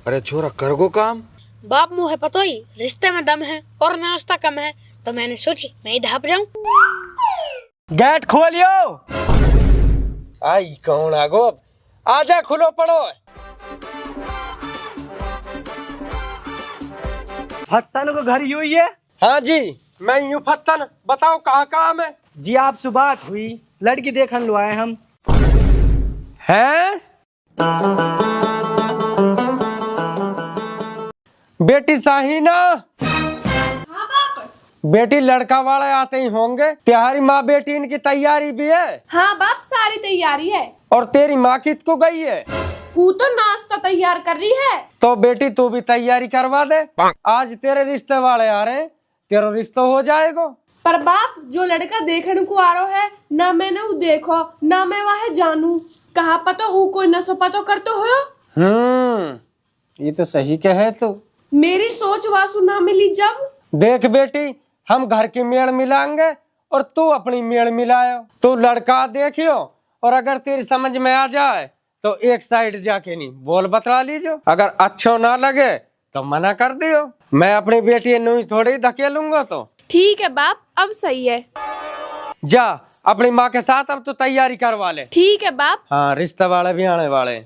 अरे छोरा कर गो काम। बाप मुँह है पतो ही, रिश्ते में दम है और नाश्ता कम है, तो मैंने सोची मैं ही ढाप जाऊं। गेट खोलियो। आई कौन आगो, आजा खुलो पड़ो। फत्तन को घर यूं ही है? हाँ जी, मैं यूं फत्तन, बताओ कहाँ काम है? जी आपसे बात हुई, लड़की देखन लो आए हम। हैं? बेटी साहिना। हाँ बाप। बेटी लड़का वाले आते ही होंगे, तुम्हारी माँ बेटी इनकी तैयारी भी है? हाँ बाप, सारी तैयारी है। और तेरी माँ कित को गई है? वो तो नाश्ता तैयार कर रही है। तो बेटी तू भी तैयारी करवा दे, आज तेरे रिश्ते वाले आ रहे हैं, तेरा रिश्ता हो जाएगा। पर बाप, जो लड़का देखने को आ रहा है ना मैंने वो देखो ना मैं वह जानू, कहा पता वो कोई नशो पतो करते हो। ये तो सही कहे तू। मेरी सोच वासु ना मिली जब। देख बेटी, हम घर की मेड़ मिलाएंगे और तू अपनी मेड़ मिलायो। तू लड़का देखियो और अगर तेरी समझ में आ जाए तो एक साइड जाके नहीं बोल बतला लीजियो, अगर अच्छा ना लगे तो मना कर दियो। मैं अपनी बेटी नूही थोड़ी धकेलूंगा। तो ठीक है बाप, अब सही है। जा अपनी माँ के साथ अब तो तैयारी करवा ले। ठीक है बाप। हाँ, रिश्ते वाले भी आने वाले।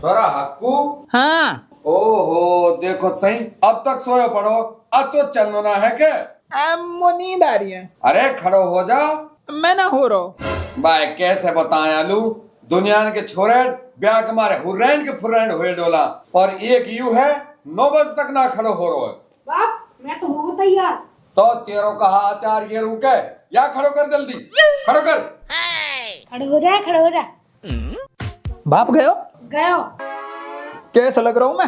छोरा हक्कू। हाँ। ओहो देखो सही, अब तक सोए पड़ो, अब तो चलना ना है के? नींद आ रही है। अरे खड़ो हो जा। मैं ना हो रहा। भाई कैसे बताएं आलू, दुनिया के छोरे ब्याह के मारे हुर्रैन के फुर्रैन हुए डोला, और एक यू है 9 बजे तक ना खड़ो हो रहा है। बाप मैं तो हो तैयार। तो तेरो कहा आचार्य रुके, या खड़ो कर जल्दी, खड़ो कर। खड़े हो जाए, खड़े हो जा। बाप गयो? गयो। कैसा लग रहा हूँ मैं?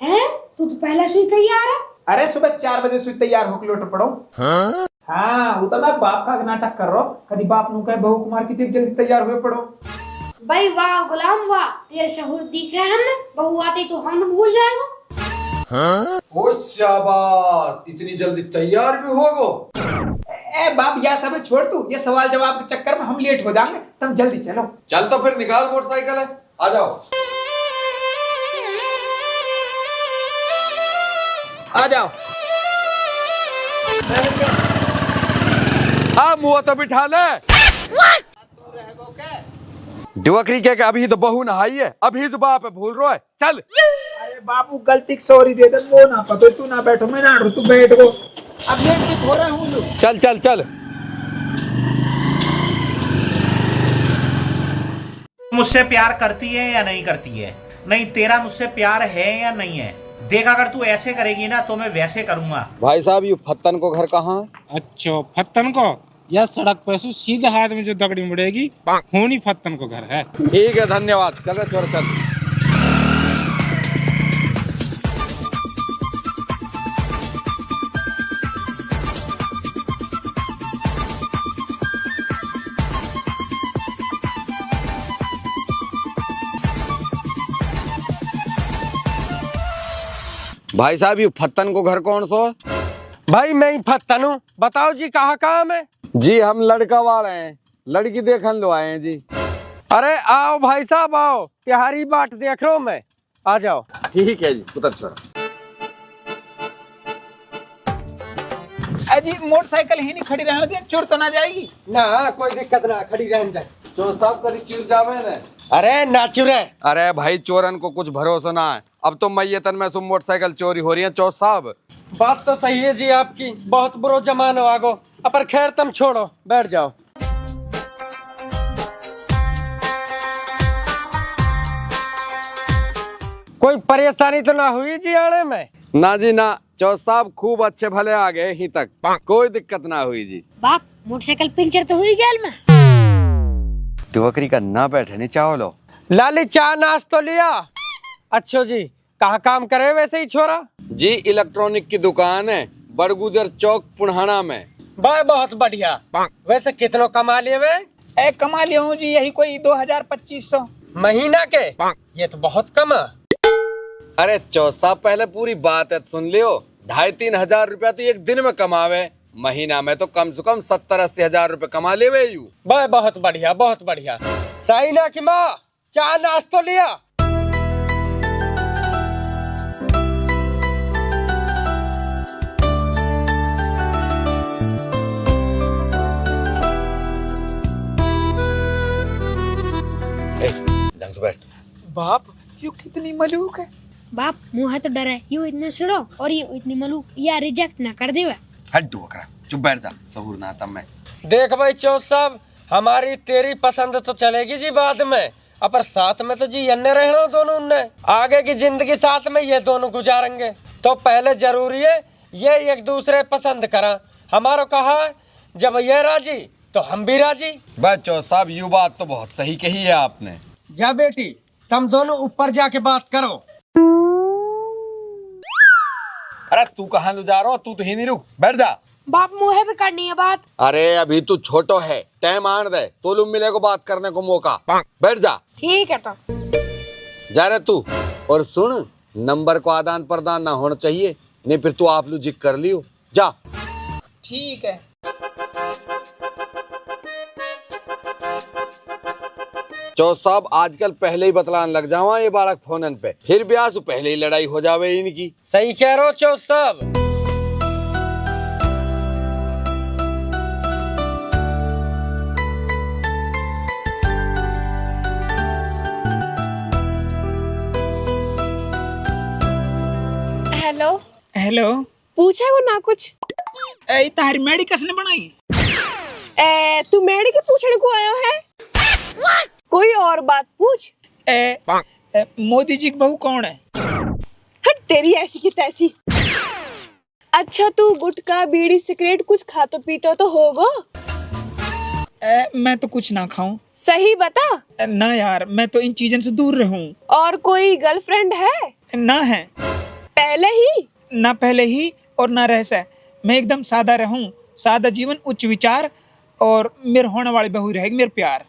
हैं? तू तो पहले से ही तैयार है। अरे सुबह 4 बजे से तैयार होकर लौट पड़ो। हाँ, वो तो मैं बाप का नाटक कर रहा हूँ। कभी बाप नु कहे बहू कुमार की जल्दी तैयार हुए पड़ो। भाई वाह गुलाम वाह, तेरे शहूर दिख रहे हैं। बहू आते तो हम भूल जाएगा। ओ शाबाश, इतनी जल्दी तैयार भी हो गो। ए बाप, यह सब छोड़ तू, ये सवाल जवाब के चक्कर में हम लेट हो जाएंगे, तुम जल्दी चलो। चल तो फिर निकाल मोटरसाइकिल है, आ जाओ। आ जाओ। मुँह तो बिठा ले। डुवकरी के अभी तो बहू नहाई है, अभी तो बाप है भूल रहा है। चल। अरे बाबू गलती सॉरी दे दे, वो ना पतो, तू ना बैठो, मैं ना हटू, तू बैठ गो। अब लेट भी हो रहा हूँ। चल चल चल। मुझसे प्यार करती है या नहीं करती है? नहीं, तेरा मुझसे प्यार है या नहीं है? देख, अगर तू ऐसे करेगी ना तो मैं वैसे करूंगा। भाई साहब, ये फत्तन को घर कहाँ है? अच्छा, फत्तन को या सड़क पे सीधे हाथ में जो दगड़ी मुड़ेगी होनी फत्तन को घर है। ठीक है, धन्यवाद। चल रे छोरा चल। भाई साहब, ये फत्तन को घर कौन सो है? भाई मैं ही फत्तन हूँ, बताओ जी कहाँ काम है? जी हम लड़का वाले हैं, लड़की देखन लो आए हैं जी। अरे आओ भाई साहब आओ, तिहारी बाट देख रहा हूँ मैं, आ जाओ। ठीक है जी, उतर छोरा। अजी मोटरसाइकिल ही नहीं खड़ी रहने दे, चोर तो ना जाएगी ना, कोई दिक्कत ना, खड़ी रहने दे। चोर साहब करी चिर जावे ने। अरे नाचुरे। अरे भाई, चोरन को कुछ भरोसा ना है, अब तो मैयतन में सुन मोटरसाइकिल चोरी हो रही है। चौथ साहब बात तो सही है जी आपकी, बहुत बुरो जमाना आगो, पर खैर तुम छोड़ो, बैठ जाओ। कोई परेशानी तो ना हुई जी आने में? ना जी ना, चौथ साहब खूब अच्छे भले आ गए यहीं तक, कोई दिक्कत ना हुई जी। बाप मोटरसाइकिल पंचर तो हुई गया में। डुवकरी का ना बैठे नहीं चाहो लो। लाली चाय नाश तो लिया? अच्छो जी, कहाँ काम करे वैसे ही छोरा? जी इलेक्ट्रॉनिक की दुकान है, बड़गुजर चौक पुनहाना में। भाई बहुत बढ़िया। वैसे कितना कमा लिए वे? कमा लिया हूँ जी, यही कोई 2000-2500 महीना के। ये तो बहुत कम है। अरे चौथ साहब, पहले पूरी बात है सुन लियो। 2,500-3 हजार रुपया तो एक दिन में कमावे, महीना में तो कम से कम 70-80 हजार रुपए कमा ले वे यू। भाई बहुत बढ़िया, बहुत बढ़िया। साइना की माँ चाय नाश तो लिया? से बैठ। बाप यू कितनी मलूक है। बाप मुंह है तो डर है, यू इतने सड़ो और ये इतनी मलू या रिजेक्ट ना कर देवे। हट दो बकरा, चुप बैठ जा, सहूर ना आता मैं। देख भाई चौथ साहब, हमारी तेरी पसंद तो चलेगी जी बाद में, पर साथ में तो जी अन्य रहना दोनों ने, आगे की जिंदगी साथ में ये दोनों गुजारेंगे। तो पहले जरूरी है ये एक दूसरे पसंद करा। हमारा कहा जब ये राजी तो हम भी राजी। बस चौथ साहब यू बात तो बहुत सही कही है आपने। जा बेटी, तुम दोनों ऊपर जाके बात करो। अरे तू कहाँ ले जा रहा हो, तू तो ही नहीं रुक, बैठ जा। बाप मुंह पे करनी है बात। अरे अभी तू छोटो है, टाइम आने दे, तो लुम मिले को बात करने को मौका। बैठ जा। ठीक है तो जा रहे तू। और सुन, नंबर को आदान प्रदान ना होना चाहिए, नहीं फिर तू आप लोग जिक कर लियो। जा। ठीक है। चौथ साहब आजकल पहले ही बतलान लग जावा ये बालक फोनन पे, फिर ब्याह से पहले ही लड़ाई हो जावे इनकी। सही कह रहे हो चौथ साहब। Hello hello. पूछा को ना कुछ। ए तारी मेडी किसने बनाई? तू मेडी के पूछने को आयो है? कोई और बात पूछ। मोदी जी की बहू कौन है? हट तेरी ऐसी की तैसी। अच्छा तू गुटखा बीड़ी सिगरेट कुछ खातो पीतो तो होगो? मैं तो कुछ ना खाऊं। सही बता। ना यार, मैं तो इन चीजों से दूर रहूं। और कोई गर्लफ्रेंड है? ना है। पहले ही? ना पहले ही और ना रह से। मैं एकदम सादा रहूं, सादा जीवन उच्च विचार, और मेरे होने वाली बहू रहेगी मेरे प्यार।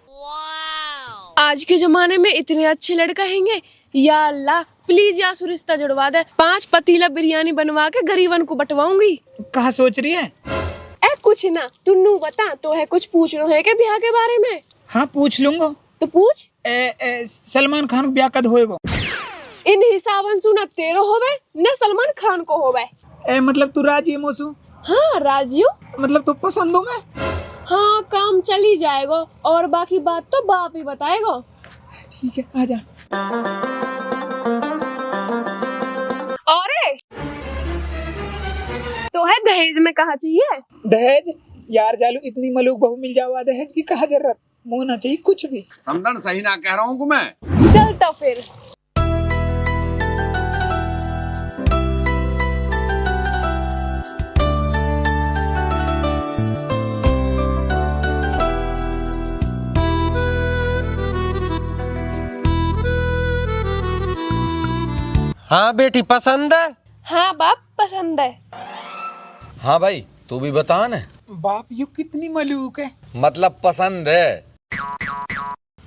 आज के जमाने में इतने अच्छे लड़का हैंगे, या अल्लाह प्लीज या रिश्ता जुड़वा दे। 5 पतीला बिरयानी बनवा के गरीबन को बंटवाऊंगी। कहाँ सोच रही है? कुछ ना, तुन्नू बता तो है कुछ पूछना है के ब्याह के बारे में? हाँ पूछ लूंगा। तो पूछ। सलमान खान को ब्याह कद होएगा? इन हिसाबन सुना तेरो होवे न सलमान खान को होवे। मतलब तू राजी है मोसू? हाँ राजी हूँ। मतलब तू पसंद हूँ मैं? हाँ काम चल ही जाएगा, और बाकी बात तो बाप ही बताएगा। ठीक है आजा। और तो है दहेज में कहा चाहिए? दहेज? यार जालू इतनी मलूक बहू मिल जावा, दहेज की कहा जरूरत, होना चाहिए कुछ भी। समझन सही ना कह रहा हूँ मैं। चल तो फिर। हाँ बेटी पसंद है? हाँ बाप पसंद है। हाँ भाई तू भी बता न। बाप यू कितनी मलूक है। मतलब पसंद है।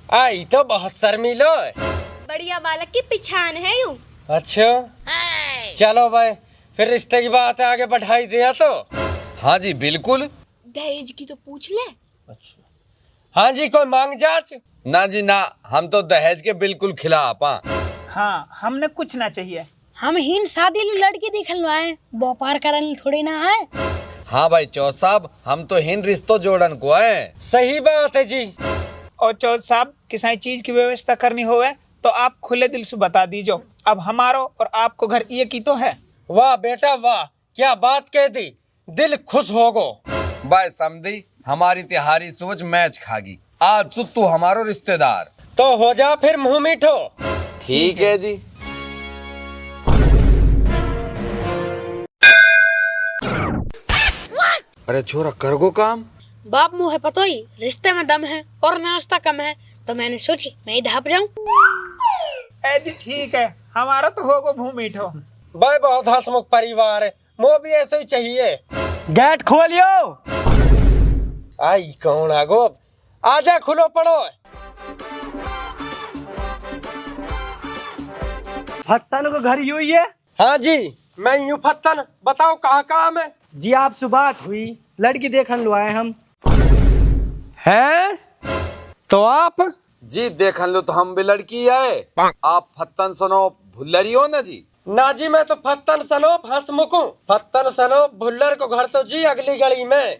आई तो बहुत शर्मीलो है। बढ़िया बालक की पिछान है यूं। अच्छा चलो भाई, फिर रिश्ते की बात आगे बढ़ाई दिया तो। हाँ जी बिल्कुल। दहेज की तो पूछ ले। अच्छा हाँ जी, कोई मांग जांच? ना जी ना, हम तो दहेज के बिल्कुल खिलाफ। हाँ हमने कुछ ना चाहिए। हम हिन शादी लड़की दिखल आए, व्यापार करन थोड़ी ना आए। हाँ भाई चौथ साहब, हम तो हिन रिश्तों जोड़न को आए। सही बात है जी। और चौथ साहब किसी चीज की व्यवस्था करनी होवे तो आप खुले दिल से बता दीजो। अब हमारो और आपको घर एक ही तो है। वाह बेटा वाह, क्या बात कह दी, दिल खुश हो गो। भाई समझी, हमारी तिहारी सोच मैच खागी। आज से तू हमारो रिश्तेदार। तो हो जा फिर मुंह मीठो। ठीक है जी। अरे छोरा कर गो काम। बाप मुँह है पतो ही, रिश्ते में दम है और नाश्ता कम है, तो मैंने सोची मैं ही ढाप जाऊं। जी ठीक है, हमारा तो होगो मुंह मीठो। भाई बहुत हंसमुख परिवार है, मुँह भी ऐसे ही चाहिए। गेट खोलियो। आई कौन आगो, आजा खुलो पड़ो। फत्तन को घर यूं ही है? हाँ जी मैं यूं फत्तन, बताओ कहाँ काम है? जी आपसे बात हुई, लड़की देखन लो आए हम। हैं? तो आप? जी देखन लो तो हम भी लड़की आए। आप फत्तन सुनो भुल्लरी हो ना जी? ना जी मैं तो फत्तन सनोप हंसमुख हूँ। फत्तन सनोप भुल्लर को घर तो जी अगली गली में।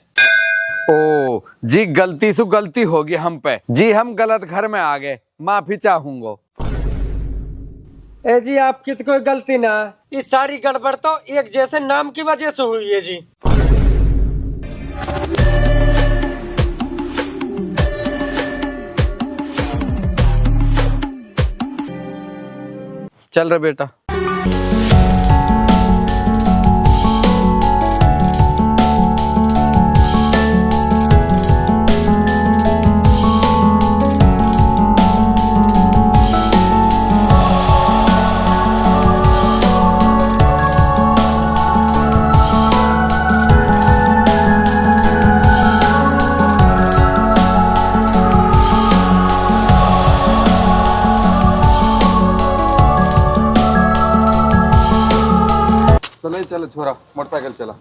ओ जी, गलती से गलती होगी हम पे जी, हम गलत घर में आ गए, माफी चाहूंगा। ए जी आपकी तो कोई गलती ना है, ये सारी गड़बड़ तो एक जैसे नाम की वजह से हुई है जी। चल रहे बेटा। चले चले छोरा, मोटरसाइकिल चला।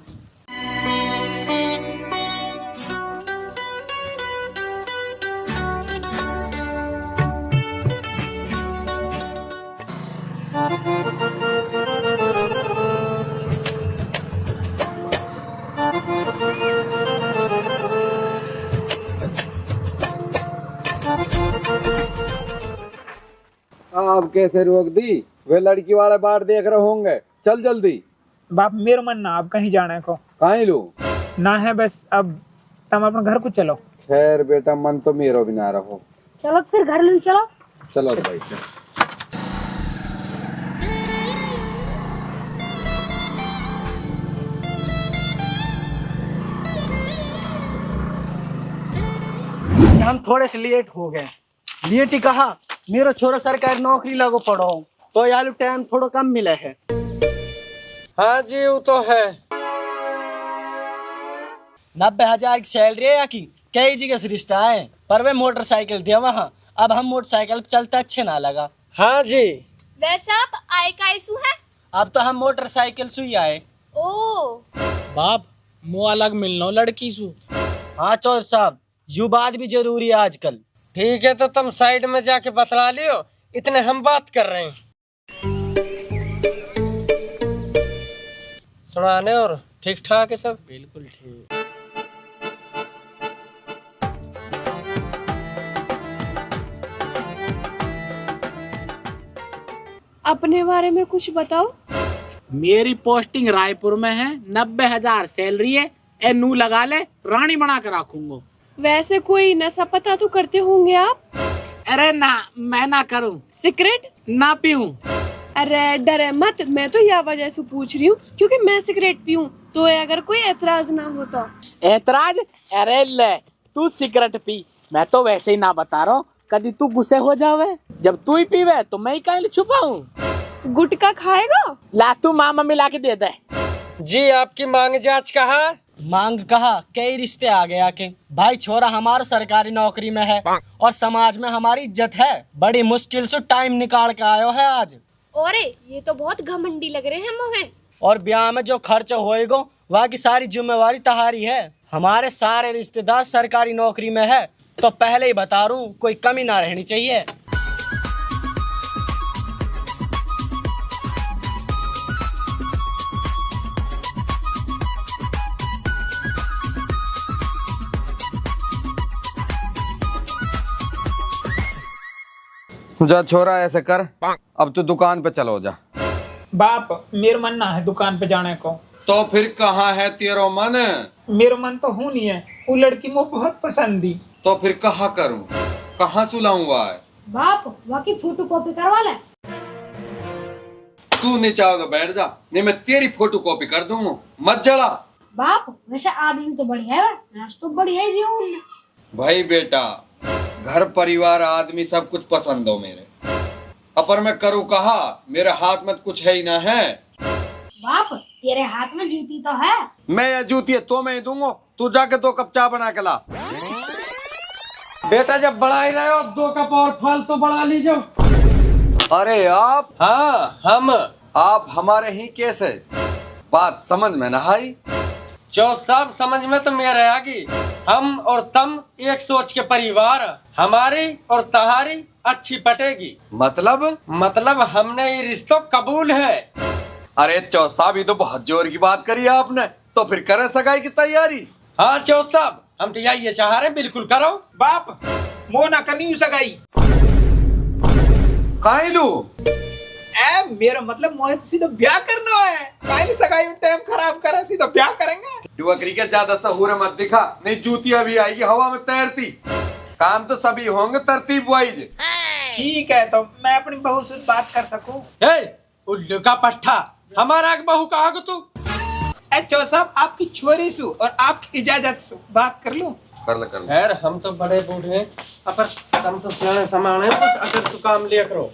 अब कैसे रोक दी? वे लड़की वाले बाट देख रहे होंगे। चल जल्दी। बाप मेरा मन ना आप कहीं जाने को कहीं लू ना है, बस अब तुम अपने घर को चलो। खैर बेटा, मन तो मेरो भी ना रहो। चलो फिर घर ले चलो। चलो भाई चल। हम थोड़े से लेट हो गए। लेट ही कहा, मेरा छोरा सरकारी नौकरी लगो पड़ो तो यार टाइम थोड़ा कम मिला है। हाँ जी वो तो है। 90,000 की सैलरी है या की कई जगह से रिश्ता है, पर वे मोटरसाइकिल दिया वहाँ। अब हम मोटरसाइकिल पे चलते अच्छे ना लगा। हाँ जी। वैसे आप आए का इशू है? अब तो हम मोटरसाइकिल से ही आए। ओ बाप मुँह अलग मिलना लड़की सु। हाँ चौर साहब, यू बात भी जरूरी है आजकल। ठीक है तो तुम साइड में जाके बतला लियो, इतने हम बात कर रहे हैं। सुनाने और ठीक ठाक है सब? बिल्कुल ठीक। अपने बारे में कुछ बताओ। मेरी पोस्टिंग रायपुर में है, 90,000 सैलरी है। ए नू लगा ले, रानी बना कर रखूंगा। वैसे कोई नशा पता तो करते होंगे आप? अरे ना, मैं ना करूं। सिगरेट ना पीऊं। अरे डरे मत, मैं तो यह वजह से पूछ रही हूँ क्योंकि मैं सिगरेट पीऊं, तो अगर कोई ऐतराज ना हो तो। ऐतराज? अरे ले, तू सिगरेट पी, मैं तो वैसे ही ना बता रहा हूँ। कभी तू गुस्से हो जावे, जब तू ही पीवे तो मैं ही कहीं छुपाऊं। गुटखा खाएगा? ला तू मामा मिला के दे दे। जी आपकी मांग जांच कहा? मांग कहा, कई रिश्ते आ गए आके। भाई छोरा हमारा सरकारी नौकरी में है और समाज में हमारी इज्जत है। बड़ी मुश्किल से टाइम निकाल के आयो है आज। और ये तो बहुत घमंडी लग रहे हैं मोहे। और ब्याह में जो खर्च होएगा वहाँ की सारी जिम्मेवारी तहारी है। हमारे सारे रिश्तेदार सरकारी नौकरी में है, तो पहले ही बता रहा हूँ, कोई कमी ना रहनी चाहिए। जा छोरा ऐसे कर, अब तू दुकान पे चलो जा। बाप मेरा मन ना है दुकान पे जाने को। तो फिर कहाँ है तेरा मन? मेरा मन तो हूँ नहीं है, वो लड़की मुझे बहुत पसंद थी। तो फिर कहाँ करूँ, कहाँ सुलाऊंगा? बाप वाकी फोटो कॉपी करवा ले। तू नहीं चाहो तो बैठ जा, नहीं मैं तेरी फोटो कॉपी कर दूंगा। मत जला। बाप वैसे आदमी तो बढ़िया है, नाच तो बढ़िया ही दिया उन्होंने। भाई बेटा, घर परिवार आदमी सब कुछ पसंद हो मेरे, अपर मैं करूँ कहा? मेरे हाथ में कुछ है ही ना है। बाप तेरे हाथ में जूती तो है। मैं ये जूती है तो मैं ही दूंगा, तू जाके 2 कप चाय बना के ला। बेटा जब बढ़ा ही रहे हो 2 कप और फालतू बढ़ा लीजिए। अरे आप? हाँ हम। आप हमारे ही कैसे? बात समझ में ना आई। जो सब समझ में तो मेरे आगी। हम और तुम एक सोच के परिवार, हमारी और तहारी अच्छी पटेगी। मतलब हमने ये रिश्तों कबूल है। अरे चौसा भी तो बहुत जोर की बात करी आपने, तो फिर करें सगाई की तैयारी? हाँ चौ साहब, हम तो यही चाह रहे, बिल्कुल करो। बाप मो ना करनी सगाई। काहे लू? ए मेरा मतलब मोहे तो सीधा ब्याह करना है, पहले सगाई में टाइम खराब करे, सीधा ब्याह करेंगे। डुअकरी के ज्यादा सहूर मत दिखा, नहीं जूतियां भी आएगी हवा में तैरती। काम तो सभी होंगे तरतीब वाइज। ठीक है, तो मैं अपनी बहू से बात कर सकूं? उल्लू का पट्टा, हमारा एक बहू कहा तू? चौ साहब आपकी छोरी सु और आपकी इजाजत से बात कर लूं? कर ले। यार हम तो बड़े बूढ़े हैं, अपन हम तो सियाने समाने कुछ अगर तू काम लिया करो।